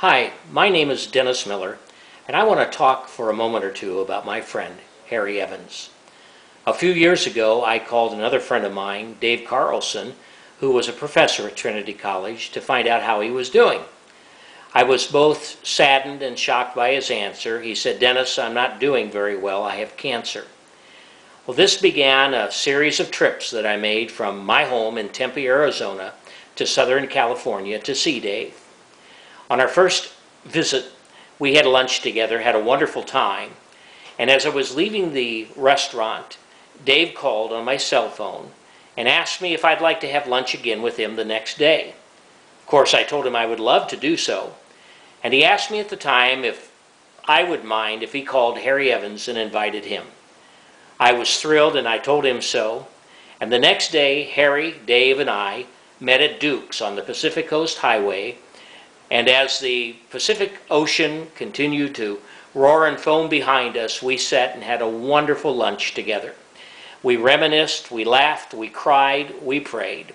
Hi, my name is Dennis Miller, and I want to talk for a moment or two about my friend, Harry Evans. A few years ago, I called another friend of mine, Dave Carlson, who was a professor at Trinity College, to find out how he was doing. I was both saddened and shocked by his answer. He said, "Dennis, I'm not doing very well. I have cancer." Well, this began a series of trips that I made from my home in Tempe, Arizona, to Southern California to see Dave. On our first visit, we had lunch together, had a wonderful time, and as I was leaving the restaurant, Dave called on my cell phone and asked me if I'd like to have lunch again with him the next day. Of course, I told him I would love to do so, and he asked me at the time if I would mind if he called Harry Evans and invited him. I was thrilled, and I told him so, and the next day, Harry, Dave, and I met at Duke's on the Pacific Coast Highway. And as the Pacific Ocean continued to roar and foam behind us, we sat and had a wonderful lunch together. We reminisced, we laughed, we cried, we prayed.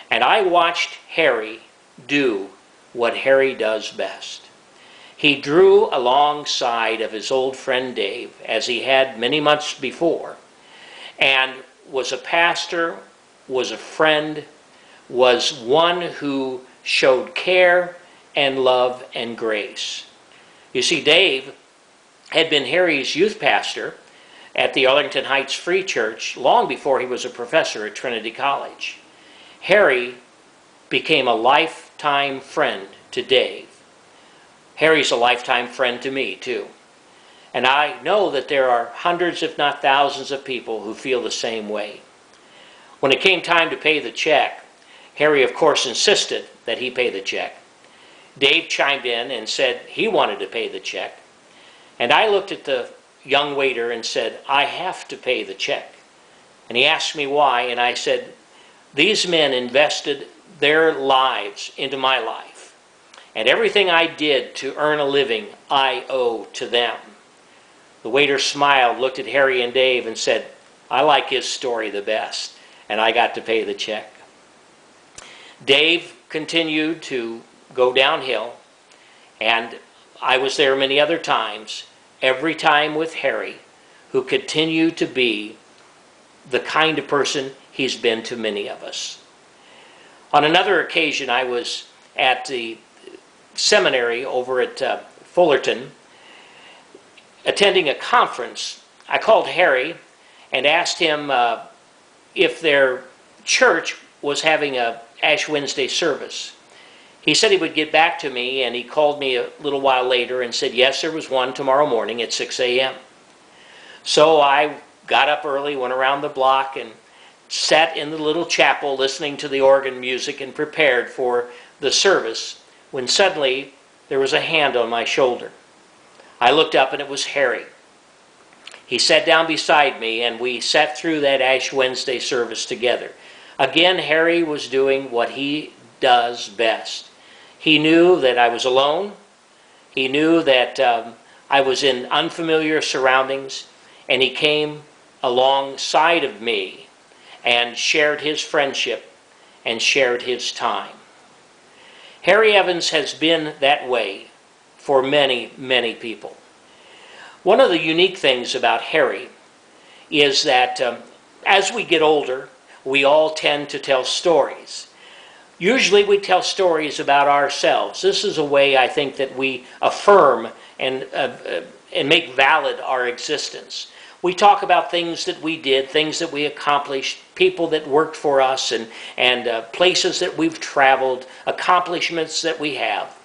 And I watched Harry do what Harry does best. He drew alongside of his old friend Dave, as he had many months before, and was a pastor, was a friend, was one who showed care and love and grace. You see, Dave had been Harry's youth pastor at the Arlington Heights Free Church long before he was a professor at Trinity College. Harry became a lifetime friend to Dave. Harry's a lifetime friend to me, too. And I know that there are hundreds, if not thousands, of people who feel the same way. When it came time to pay the check, Harry, of course, insisted that he pay the check. Dave chimed in and said he wanted to pay the check. And I looked at the young waiter and said, "I have to pay the check." And he asked me why, and I said, "These men invested their lives into my life. And everything I did to earn a living, I owe to them." The waiter smiled, looked at Harry and Dave, and said, "I like his story the best." And I got to pay the check. Dave continued to go downhill, and I was there many other times, every time with Harry, who continued to be the kind of person he's been to many of us. On another occasion, I was at the seminary over at Fullerton, attending a conference. I called Harry and asked him if their church was having a Ash Wednesday service. He said he would get back to me, and he called me a little while later and said, yes, there was one tomorrow morning at 6 a.m. So I got up early, went around the block, and sat in the little chapel listening to the organ music and prepared for the service, when suddenly there was a hand on my shoulder. I looked up, and it was Harry. He sat down beside me, and we sat through that Ash Wednesday service together. Again, Harry was doing what he does best. He knew that I was alone. He knew that I was in unfamiliar surroundings, and he came alongside of me and shared his friendship and shared his time. Harry Evans has been that way for many, many people. One of the unique things about Harry is that as we get older, we all tend to tell stories. Usually we tell stories about ourselves. This is a way, I think, that we affirm and make valid our existence. We talk about things that we did, things that we accomplished, people that worked for us, and places that we've traveled, accomplishments that we have.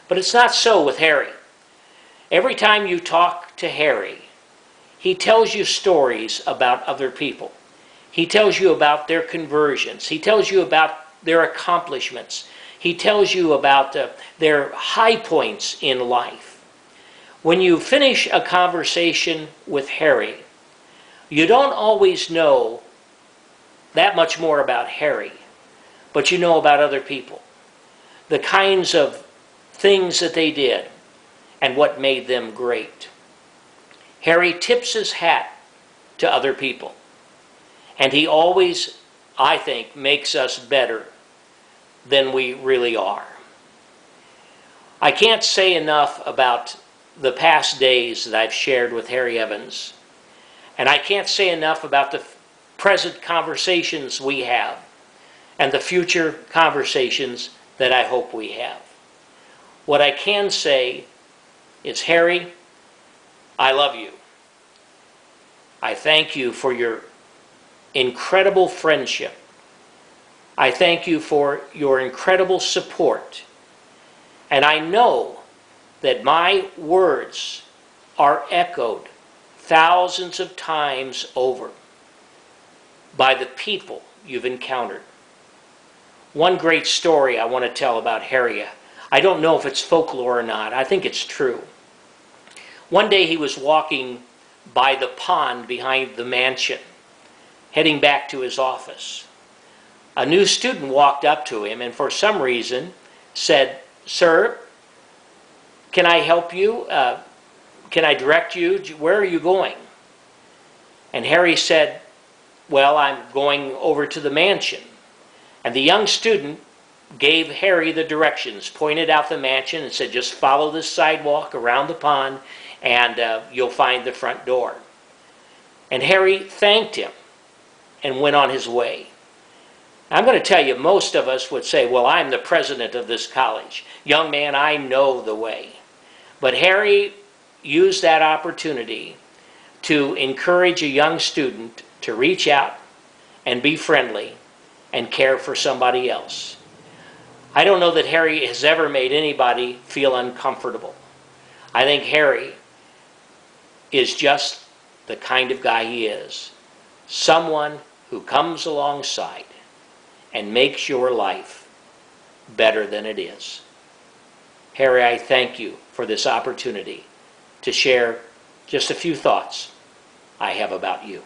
But it's not so with Harry. Every time you talk to Harry, he tells you stories about other people. He tells you about their conversions. He tells you about their accomplishments. He tells you about their high points in life. When you finish a conversation with Harry, you don't always know that much more about Harry, but you know about other people, the kinds of things that they did and what made them great. Harry tips his hat to other people, and he always, I think, makes us better than we really are. I can't say enough about the past days that I've shared with Harry Evans. And I can't say enough about the present conversations we have and the future conversations that I hope we have. What I can say is, Harry, I love you. I thank you for your incredible friendship. I thank you for your incredible support. And I know that my words are echoed thousands of times over by the people you've encountered. One great story I want to tell about Harry. I don't know if it's folklore or not. I think it's true. One day he was walking by the pond behind the mansion, heading back to his office. A new student walked up to him and for some reason said, "Sir, can I help you? Can I direct you? Where are you going?" And Harry said, "Well, I'm going over to the mansion." And the young student gave Harry the directions, pointed out the mansion and said, "Just follow this sidewalk around the pond and you'll find the front door." And Harry thanked him and went on his way. I'm going to tell you, most of us would say, "Well, I'm the president of this college. Young man, I know the way." But Harry used that opportunity to encourage a young student to reach out and be friendly and care for somebody else. I don't know that Harry has ever made anybody feel uncomfortable. I think Harry is just the kind of guy he is. Someone who comes alongside and makes your life better than it is. Harry, I thank you for this opportunity to share just a few thoughts I have about you.